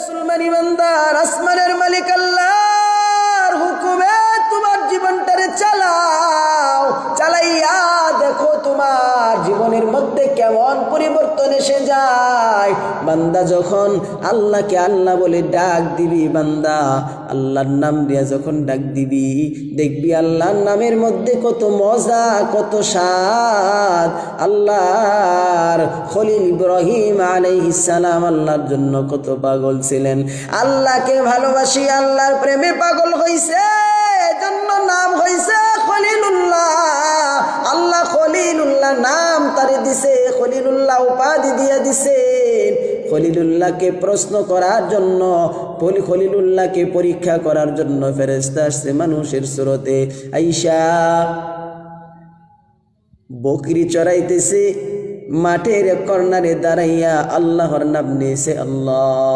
মুসলমান ইমানদার, আসমানের মালিক আল্লাহর হুকুমে তোমার জীবনটারে চালাও। চালাইয়া দেখো তোমার জীবনের মধ্যে কেমন পরিবর্তন এসে যায়। বান্দা যখন আল্লাহকে আল্লাহ বলে ডাক দিবি, বান্দা আল্লাহর নাম দিয়া যখন ডাক দিবি, দেখবি আল্লাহর নামের মধ্যে কত মজা, কত স্বাদ। আল্লাহর খলিল ইব্রাহিম আলাইহিস সালাম আল্লাহর জন্য কত পাগল ছিলেন। আল্লাহকে ভালোবাসি, আল্লাহর প্রেমে পাগল হইছে, এজন্য নাম হইছে খলিলুল্লাহ। আল্লাহ খলিলুল্লাহ নাম তারে দিছে, খলিলুল্লাহ উপাধি দিয়ে দিছে। খলিলুল্লাহকে প্রশ্ন করার জন্য, খলিলুল্লাহকে পরীক্ষা করার জন্য ফেরেশতা আসছে মানুষের সুরতে। আইসা বকরি চড়াইতেছে, মাঠের কর্নারে দাঁড়াইয়া আল্লাহর নাম নিয়েছে। আল্লাহ